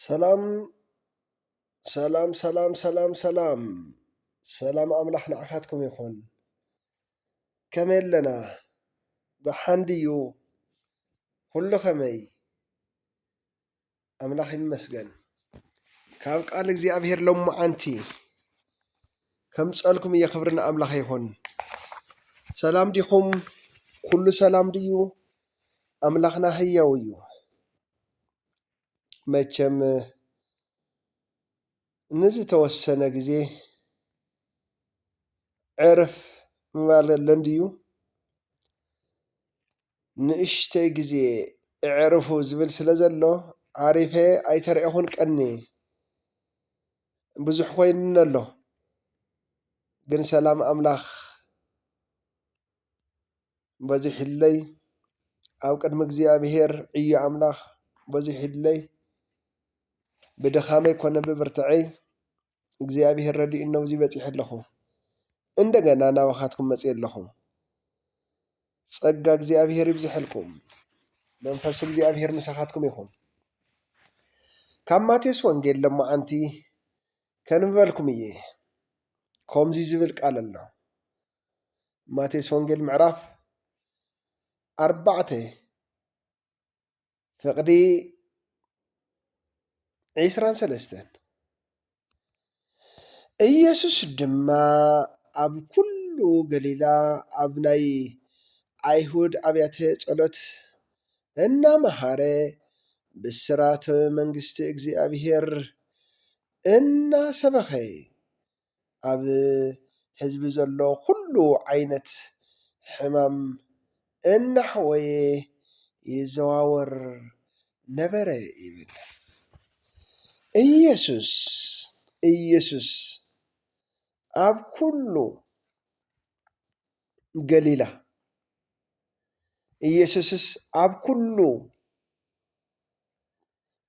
ሰላም ሰላም ሰላም ሰላም ሰላም ሰላም ኣምላኽ ንዓኻትኩም ይኹን ከመይ ኣለና ብሓንዲ እዩ ኩሉ ኸመይ ኣምላኽ ይመስገን ካብ ቃል እግዚኣብሔር ሎሙዓንቲ ከምፀልኩም እየ ክብሪ ንኣምላኽ ይኹን ሰላም ዲኹም ኩሉ ሰላም ድዩ ኣምላኽና ህያው እዩ መቸም ንዝተወሰነ ግዜ ዕረፍ ምባል ኣለን ድዩ ንእሽተይ ግዜ እዕርፉ ዝብል ስለ ዘሎ ዓሪፈ ኣይተሪአኹን ቀኒ ብዙሕ ኮይኑኒ ኣሎ ግን ሰላም ኣምላኽ በዚሕለይ ኣብ ቅድሚ እግዚኣብሔር ዕዮ ኣምላኽ በዚሕለይ ብድኻመይ ኮነ ብብርትዐይ እግዚኣብሔር ረዲኡኒ ኣብዚ በፂሐ ኣለኹ እንደገና ናባኻትኩም መፅእ ኣለኹ ፀጋ እግዚኣብሔር ይብዝሐልኩም መንፈስ እግዚኣብሔር ምሳኻትኩም ይኹን ካብ ማቴዎስ ወንጌል ሎሙዓንቲ ከንብበልኩም እየ ከምዚ ዝብል ቃል ኣሎ ማቴዎስ ወንጌል ምዕራፍ 4 ፍቕዲ 23 ኢየሱስ ድማ ኣብ ኩሉ ገሊላ ኣብ ናይ ኣይሁድ ኣብያተ ጸሎት እናመሃረ ብስራት መንግስቲ እግዚኣብሔር እናሰበኸ ኣብ ህዝቢ ዘሎ ኩሉ ዓይነት ሕማም እናሕወየ ይዘዋወር ነበረ ይብል ኢየሱስ ኣብ ኩሉ ገሊላ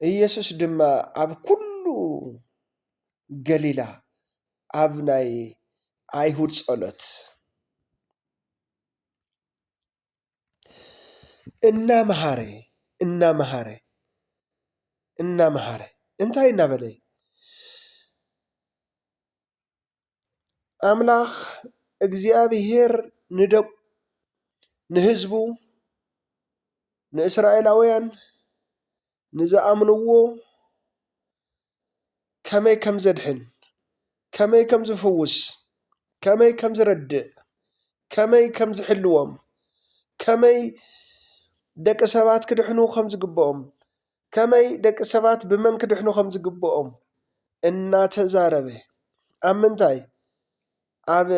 ኢየሱስ ድማ ኣብ ኩሉ ገሊላ ኣብ ናይ ኣይሁድ ጸሎት እናመሃረ እንታይ እናበለ ኣምላኽ እግዚኣብሔር ንህዝቡ ንእስራኤላውያን ንዝኣምንዎ ከመይ ከም ዘድሕን ከመይ ከም ዝፍውስ ከመይ ከም ዝረድእ ከመይ ከም ዝሕልዎም ከመይ ደቂ ሰባት ክድሕኑ ከም ዝግብኦም ከመይ ደቂ ሰባት ብመን ክድሕኑ ከም ዝግብኦም እናተዛረበ ኣብ ምንታይ ኣብ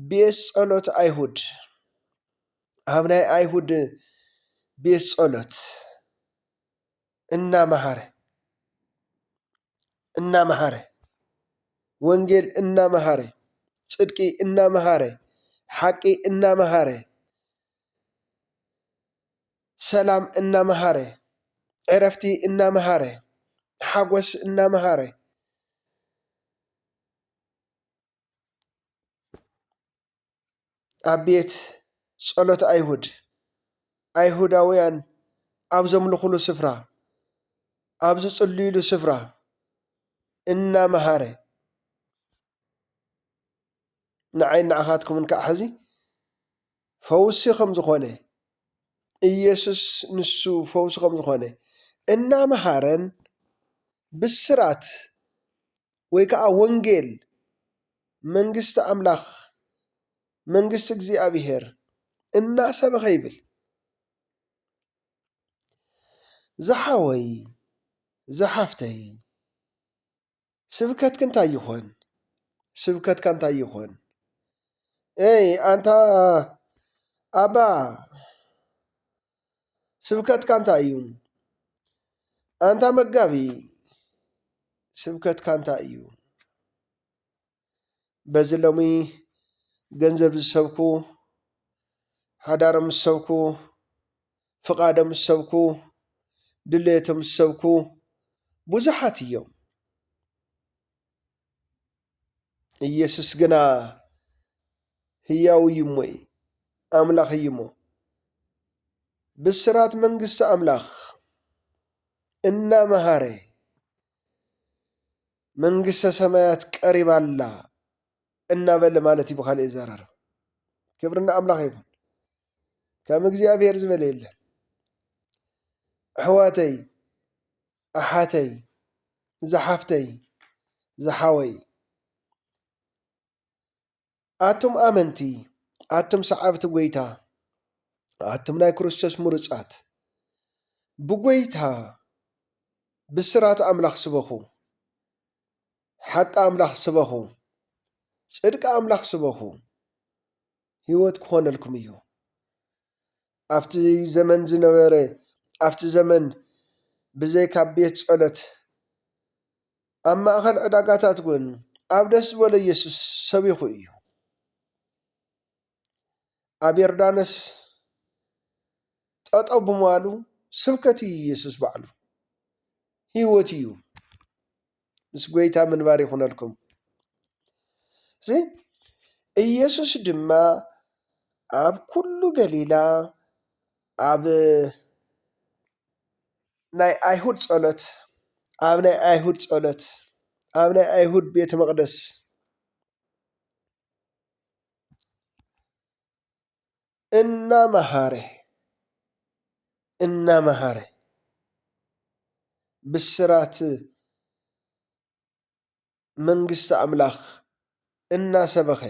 ቤት ጸሎት ኣይሁድ ኣብ ናይ ኣይሁድ ቤት ጸሎት እናመሃረ ወንጌል እናመሃረ ጽድቂ እናመሃረ ሓቂ እናመሃረ ሰላም እናመሃረ ዕረፍቲ እናመሃረ ሓጎስ እናመሃረ ኣብ ቤት ጸሎት ኣይሁዳውያን ኣብ ዘምልኹሉ ስፍራ ኣብ ዝጽልዩሉ ስፍራ እናመሃረ ንዓይ ንዓኻትኩምን ከዓ ሕዚ ፈውሲ ከም ዝኾነ ኢየሱስ ንሱ ፈውሲ ከም ዝኾነ እናመሃረን ብስራት ወይ ከዓ ወንጌል መንግስቲ ኣምላኽ መንግስቲ እግዚኣብሔር እናሰበኸ ይብል ዝሓወይ ዝሓፍተይ ስብከትካ እንታይ ይኾን ኣንታ ኣባ ስብከትካ እንታይ እዩ ኣንታ መጋቢ ስብከትካ እንታይ እዩ በዚ ሎሚ ገንዘብ ዝሰብኩ ሓዳሮም ዝሰብኩ ፍቓዶም ዝሰብኩ ድሌቶም ዝሰብኩ ብዙሓት እዮም ኢየሱስ ግና ህያው እዩ እሞ ኣምላኽ እዩ እሞ ብስራት መንግስቲ ኣምላኽ እናመሃረ መንግሥተ ሰማያት ቀሪባላ እናበለ ማለት እዩ ብካልእ ዘራርብ ክብርና ኣምላኽ ይኹን ከም እግዚኣብሔር ዝበለ የለን ኣሕዋተይ ኣሓተይ ዝሓፍተይ ዝሓወይ ኣቱም ኣመንቲ ኣቱም ሰዓብቲ ጎይታ ኣቱም ናይ ክርስቶስ ምሩፃት ብጎይታ ብስራት ኣምላኽ ስበኹ ሓቂ ኣምላኽ ስበኹ ጽድቂ ኣምላኽ ስበኹ ህይወት ክኾነልኩም እዩ ኣብቲ ዘመን ዝነበረ ኣብቲ ዘመን ብዘይካ ቤት ጸሎት ኣብ ማእኸል ዕዳጋታት ግን ኣብ ደስ ዝበሎ ኢየሱስ ሰቢኹ እዩ ኣብ ዮርዳኖስ ጠጠው ብምባሉ ስብከት እዩ ኢየሱስ ባዕሉ ህይወት እዩ ምስ ጎይታ ምንባር ይኹነልኩም እዚ ኢየሱስ ድማ ኣብ ኩሉ ገሊላ ኣብ ናይ ኣይሁድ ጸሎት ኣብ ናይ ኣይሁድ ጸሎት ኣብ ናይ ኣይሁድ ቤተ መቕደስ እናመሃረ ብስራት መንግስቲ ኣምላኽ እናሰበኸ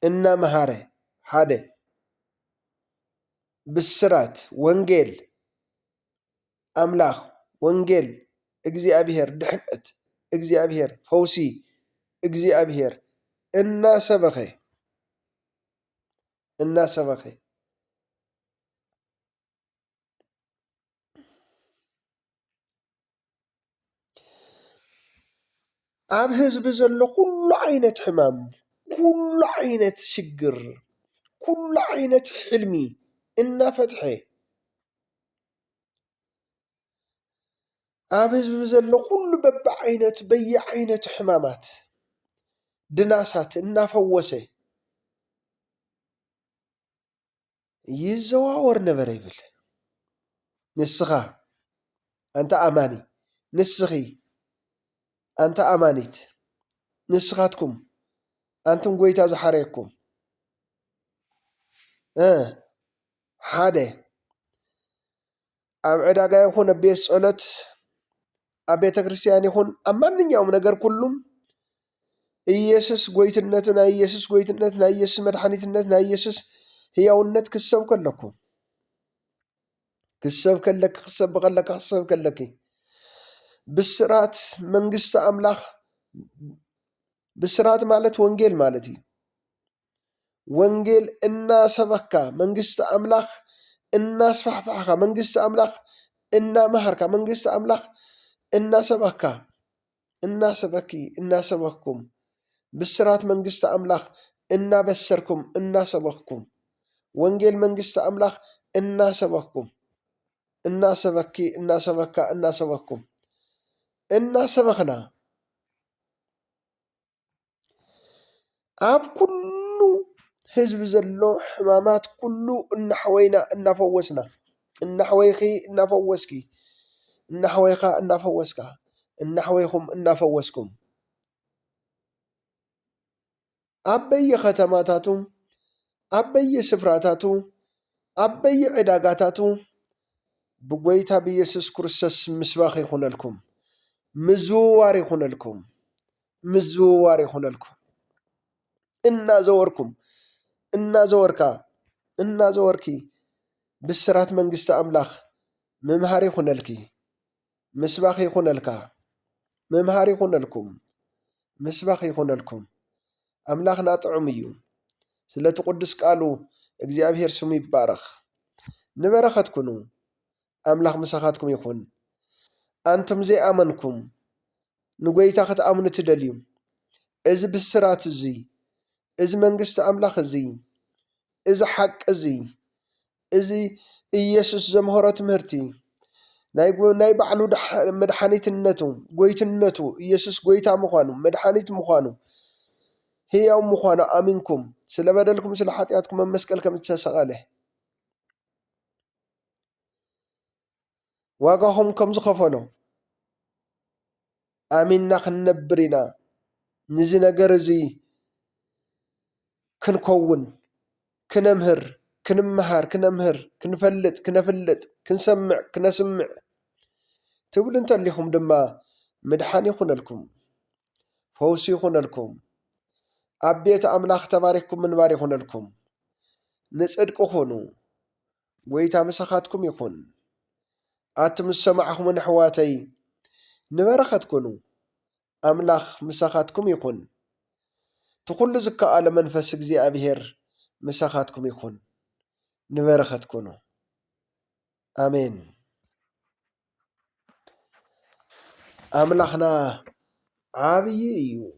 እናመሃረ ሓደ ብስራት ወንጌል ኣምላኽ ወንጌል እግዚኣብሔር ድሕነት እግዚኣብሔር ፈውሲ እግዚኣብሔር እናሰበኸ ኣብ ህዝቢ ዘሎ ኩሉ ዓይነት ሕማም ኩሉ ዓይነት ሽግር ኩሉ ዓይነት ሕልሚ እናፈትሐ ኣብ ህዝቢ ዘሎ ኩሉ በቢዓይነቱ በየዓይነቱ ሕማማት ድናሳት እናፈወሰ ይዘዋወር ነበረ ይብል ንስኻ ኣንተ ኣማኒ ንስኺ ኣንተ ኣማኒት ንስኻትኩም ኣንቱም ጎይታ ዝሓረየኩም ሓደ ኣብ ዕዳጋ ይኹን ኣብ ቤት ጸሎት ኣብ ቤተ ክርስቲያን ይኹን ኣብ ማንኛውም ነገር ኩሉም ኢየሱስ ጎይትነቱ ናይ ኢየሱስ ጎይትነት ናይ ኢየሱስ መድሓኒትነት ናይ ኢየሱስ ህያውነት ክሰብክ ኣለኩም ክሰብ ከለክ ክሰብ ከለካ ክሰብ ከለኪ ብስራት መንግስቲ ኣምላኽ ብስራት ማለት ወንጌል ማለት እዩ ወንጌል እናሰበኽካ መንግስቲ ኣምላኽ እናስፋሕፋሕካ መንግስቲ ኣምላኽ እናመሃርካ መንግስቲ ኣምላኽ እናሰበኽካ እናሰበኪ እናሰበኽኩም ብስራት መንግስቲ ኣምላኽ እናበሰርኩም እናሰበኽኩም ወንጌል መንግስቲ ኣምላኽ እናሰበኽኩም እናሰበኪ እናሰበካ እናሰበኽኩም እናሰበኽና ኣብ ኩሉ ህዝቢ ዘሎ ሕማማት ኩሉ እናሕወይና እናፈወስና እናሕወይኺ እናፈወስኪ እናሕወይኻ እናፈወስካ እናሕወይኹም እናፈወስኩም ኣብ በየኸተማታቱ ኣብ በየስፍራታቱ ኣብ በየዕዳጋታቱ ብጎይታ ብኢየሱስ ክርስቶስ ምስባኽ ይኹነልኩም ምዝውዋር ይኹነልኩም ምዝውዋር ይኹነልኩም እናዘወርኩም እናዘወርካ እናዘወርኪ ብስራት መንግስቲ ኣምላኽ ምምሃር ይኹነልኪ ምስባኽ ይኹነልካ ምምሃር ይኹነልኩም ምስባኽ ይኹነልኩም ኣምላኽና ጥዑም እዩ ስለቲ ቅዱስ ቃሉ እግዚኣብሔር ስሙ ይባረኽ ንበረኸት ኩኑ ኣምላኽ ምሳኻትኩም ይኹን ኣንቱም ዘይኣመንኩም ንጎይታ ክትኣምኑ ትደልዩ እዚ ብስራት እዙይ እዚ መንግስቲ ኣምላኽ እዙይ እዚ ሓቂ እዙይ እዚ ኢየሱስ ዘምሃሮ ትምህርቲ ናይ ባዕሉ መድሓኒትነቱ ጎይትነቱ ኢየሱስ ጎይታ ምዃኑ መድሓኒት ምዃኑ ህያው ምዃኑ ኣሚንኩም ስለ በደልኩም ስለ ሓጢኣትኩም ኣብ መስቀል ከም ዝተሰቐለ ዋጋኹም ከም ዝኸፈሎ آمنا خنبرنا نزي نجر زي كنكون كنمهر كنمهر كنمهر كنفلت كنفلت كنسمع كنسمع تقول انت اللي هم دما مدحان يخون لكم فوسي يخون لكم أبيت أملاخ تبارككم من بار يخون لكم نسألك خونوا ويتا مسخاتكم يخون آتم السمعهم من حواتي نبرختكنوا أملاخ مسخاتكم يخون تقول زكاء على منفسك زي أبيهر مسخاتكم يخون نبرختكنوا آمين أملاخنا عابي